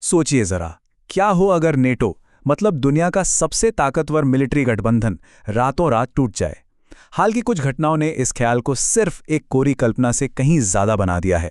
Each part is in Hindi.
सोचिए जरा, क्या हो अगर नेटो मतलब दुनिया का सबसे ताकतवर मिलिट्री गठबंधन रातों रात टूट जाए। हाल की कुछ घटनाओं ने इस ख्याल को सिर्फ एक कोरी कल्पना से कहीं ज्यादा बना दिया है।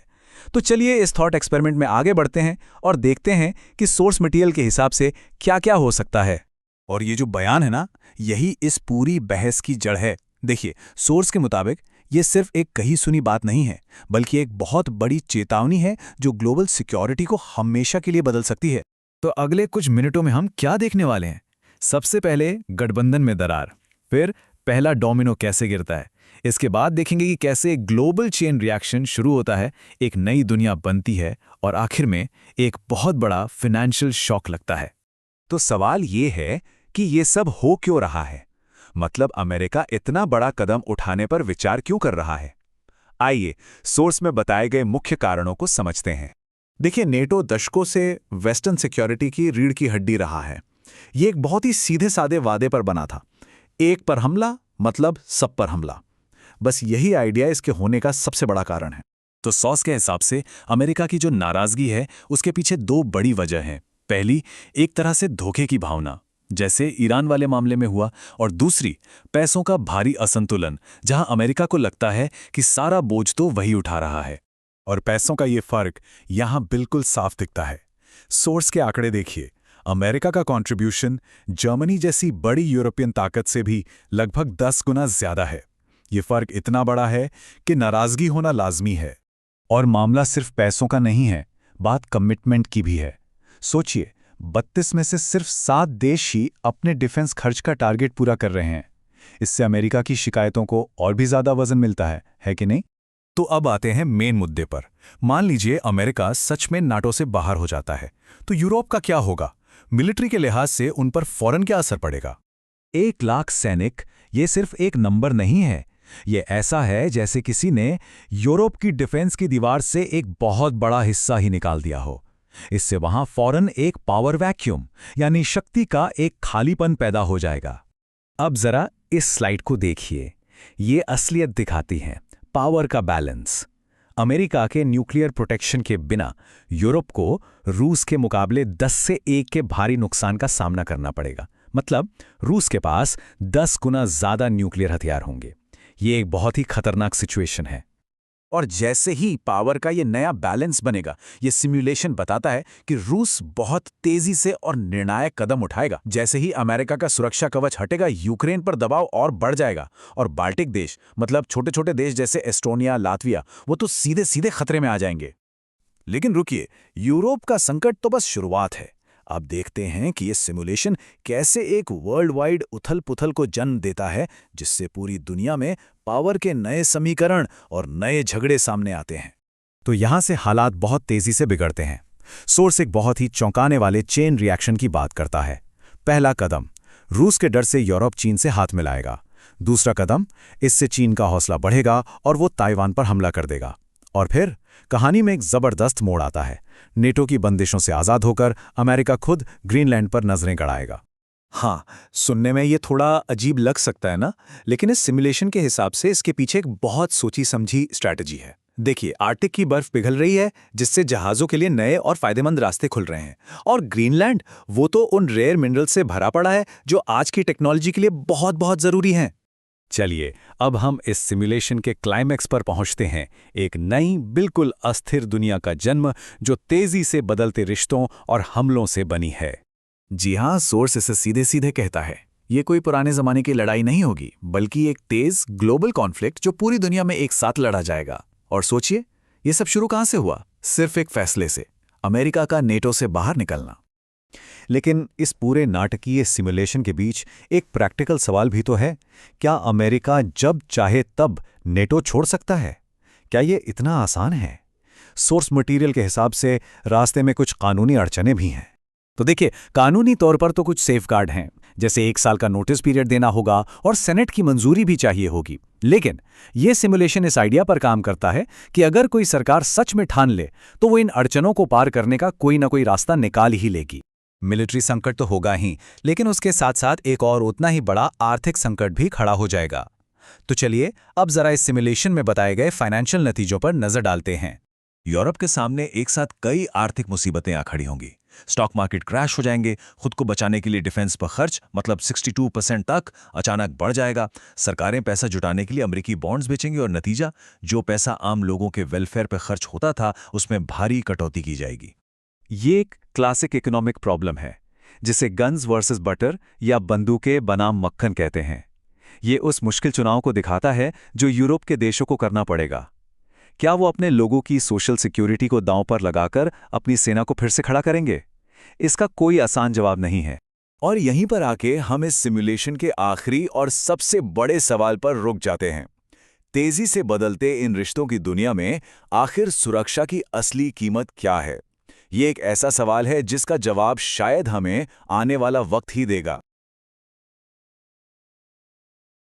तो चलिए इस थॉट एक्सपेरिमेंट में आगे बढ़ते हैं और देखते हैं कि सोर्स मटेरियल के हिसाब से क्या क्या हो सकता है। और ये जो बयान है ना, यही इस पूरी बहस की जड़ है। देखिए, सोर्स के मुताबिक ये सिर्फ एक कही सुनी बात नहीं है, बल्कि एक बहुत बड़ी चेतावनी है जो ग्लोबल सिक्योरिटी को हमेशा के लिए बदल सकती है। तो अगले कुछ मिनटों में हम क्या देखने वाले हैं? सबसे पहले गठबंधन में दरार, फिर पहला डोमिनो कैसे गिरता है, इसके बाद देखेंगे कि कैसे एक ग्लोबल चेन रिएक्शन शुरू होता है, एक नई दुनिया बनती है, और आखिर में एक बहुत बड़ा फाइनेंशियल शॉक लगता है। तो सवाल ये है कि ये सब हो क्यों रहा है? मतलब अमेरिका इतना बड़ा कदम उठाने पर विचार क्यों कर रहा है? आइए सोर्स में बताए गए मुख्य कारणों को समझते हैं। देखिए, नेटो दशकों से वेस्टर्न सिक्योरिटी की रीढ़ की हड्डी रहा है। ये एक बहुत ही सीधे साधे वादे पर बना था, एक पर हमला मतलब सब पर हमला। बस यही आइडिया इसके होने का सबसे बड़ा कारण है। तो सॉस के हिसाब से अमेरिका की जो नाराजगी है, उसके पीछे दो बड़ी वजह हैं। पहली, एक तरह से धोखे की भावना, जैसे ईरान वाले मामले में हुआ, और दूसरी, पैसों का भारी असंतुलन, जहां अमेरिका को लगता है कि सारा बोझ तो वही उठा रहा है। और पैसों का ये फर्क यहां बिल्कुल साफ दिखता है। सोर्स के आंकड़े देखिए, अमेरिका का कंट्रीब्यूशन जर्मनी जैसी बड़ी यूरोपियन ताकत से भी लगभग 10 गुना ज्यादा है। ये फर्क इतना बड़ा है कि नाराजगी होना लाजमी है। और मामला सिर्फ पैसों का नहीं है, बात कमिटमेंट की भी है। सोचिए, 32 में से सिर्फ 7 देश ही अपने डिफेंस खर्च का टारगेट पूरा कर रहे हैं। इससे अमेरिका की शिकायतों को और भी ज्यादा वजन मिलता है कि नहीं? तो अब आते हैं मेन मुद्दे पर। मान लीजिए अमेरिका सच में नाटो से बाहर हो जाता है, तो यूरोप का क्या होगा? मिलिट्री के लिहाज से उन पर फौरन क्या असर पड़ेगा? 1 लाख सैनिक ये सिर्फ एक नंबर नहीं है। ये ऐसा है जैसे किसी ने यूरोप की डिफेंस की दीवार से एक बहुत बड़ा हिस्सा ही निकाल दिया हो। इससे वहां फौरन एक पावर वैक्यूम यानी शक्ति का एक खालीपन पैदा हो जाएगा। अब जरा इस स्लाइड को देखिए, ये असलियत दिखाती है पावर का बैलेंस। अमेरिका के न्यूक्लियर प्रोटेक्शन के बिना यूरोप को रूस के मुकाबले 10 से 1 के भारी नुकसान का सामना करना पड़ेगा। मतलब रूस के पास 10 गुना ज्यादा न्यूक्लियर हथियार होंगे। ये एक बहुत ही खतरनाक सिचुएशन है। और जैसे ही पावर का ये नया बैलेंस बनेगा, ये सिमुलेशन बताता है कि रूस बहुत तेजी से और निर्णायक कदम उठाएगा। जैसे ही अमेरिका का सुरक्षा कवच हटेगा, यूक्रेन पर दबाव और बढ़ जाएगा, और बाल्टिक देश मतलब छोटे छोटे देश जैसे एस्टोनिया, लातविया, वो तो सीधे सीधे खतरे में आ जाएंगे। लेकिन रुकिए, यूरोप का संकट तो बस शुरुआत है। अब देखते हैं कि ये सिमुलेशन कैसे एक वर्ल्ड वाइड उथल पुथल को जन्म देता है, जिससे पूरी दुनिया में पावर के नए समीकरण और नए झगड़े सामने आते हैं। तो यहां से हालात बहुत तेजी से बिगड़ते हैं। सोर्स एक बहुत ही चौंकाने वाले चेन रिएक्शन की बात करता है। पहला कदम, रूस के डर से यूरोप चीन से हाथ मिलाएगा। दूसरा कदम, इससे चीन का हौसला बढ़ेगा और वो ताइवान पर हमला कर देगा। और फिर कहानी में एक जबरदस्त मोड़ आता है। नेटो की बंदिशों से आजाद होकर अमेरिका खुद ग्रीनलैंड पर नजरें गड़ाएगा। हाँ, सुनने में ये थोड़ा अजीब लग सकता है ना, लेकिन इस सिमुलेशन के हिसाब से इसके पीछे एक बहुत सोची समझी स्ट्रैटेजी है। देखिए, आर्कटिक की बर्फ पिघल रही है, जिससे जहाजों के लिए नए और फायदेमंद रास्ते खुल रहे हैं। और ग्रीनलैंड, वो तो उन रेयर मिनरल से भरा पड़ा है जो आज की टेक्नोलॉजी के लिए बहुत बहुत जरूरी हैं। चलिए अब हम इस सिमुलेशन के क्लाइमैक्स पर पहुंचते हैं। एक नई बिल्कुल अस्थिर दुनिया का जन्म जो तेजी से बदलते रिश्तों और हमलों से बनी है। जी हाँ, सोर्स इसे सीधे सीधे कहता है, ये कोई पुराने जमाने की लड़ाई नहीं होगी, बल्कि एक तेज ग्लोबल कॉन्फ्लिक्ट जो पूरी दुनिया में एक साथ लड़ा जाएगा। और सोचिए, ये सब शुरू कहां से हुआ? सिर्फ एक फैसले से, अमेरिका का नेटो से बाहर निकलना। लेकिन इस पूरे नाटकीय सिमुलेशन के बीच एक प्रैक्टिकल सवाल भी तो है। क्या अमेरिका जब चाहे तब नेटो छोड़ सकता है? क्या ये इतना आसान है? सोर्स मटेरियल के हिसाब से रास्ते में कुछ कानूनी अड़चनें भी हैं। तो देखिए, कानूनी तौर पर तो कुछ सेफगार्ड हैं, जैसे 1 साल का नोटिस पीरियड देना होगा और सेनेट की मंजूरी भी चाहिए होगी। लेकिन यह सिमुलेशन इस आइडिया पर काम करता है कि अगर कोई सरकार सच में ठान ले, तो वो इन अड़चनों को पार करने का कोई ना कोई रास्ता निकाल ही लेगी। मिलिट्री संकट तो होगा ही, लेकिन उसके साथ साथ एक और उतना ही बड़ा आर्थिक संकट भी खड़ा हो जाएगा। तो चलिए अब जरा इस सिमुलेशन में बताए गए फाइनेंशियल नतीजों पर नजर डालते हैं। यूरोप के सामने एक साथ कई आर्थिक मुसीबतें आ खड़ी होंगी। स्टॉक मार्केट क्रैश हो जाएंगे, खुद को बचाने के लिए डिफेंस पर खर्च मतलब 62% तक अचानक बढ़ जाएगा। सरकारें पैसा जुटाने के लिए अमेरिकी बॉन्ड्स बेचेंगी और नतीजा, जो पैसा आम लोगों के वेलफेयर पर खर्च होता था उसमें भारी कटौती की जाएगी। ये एक क्लासिक इकोनॉमिक प्रॉब्लम है, जिसे गन्स वर्सेस बटर या बंदूकें बनाम मक्खन कहते हैं। ये उस मुश्किल चुनाव को दिखाता है जो यूरोप के देशों को करना पड़ेगा। क्या वो अपने लोगों की सोशल सिक्योरिटी को दांव पर लगाकर अपनी सेना को फिर से खड़ा करेंगे? इसका कोई आसान जवाब नहीं है। और यहीं पर आके हम इस सिमुलेशन के आखिरी और सबसे बड़े सवाल पर रुक जाते हैं। तेजी से बदलते इन रिश्तों की दुनिया में आखिर सुरक्षा की असली कीमत क्या है? ये एक ऐसा सवाल है जिसका जवाब शायद हमें आने वाला वक्त ही देगा।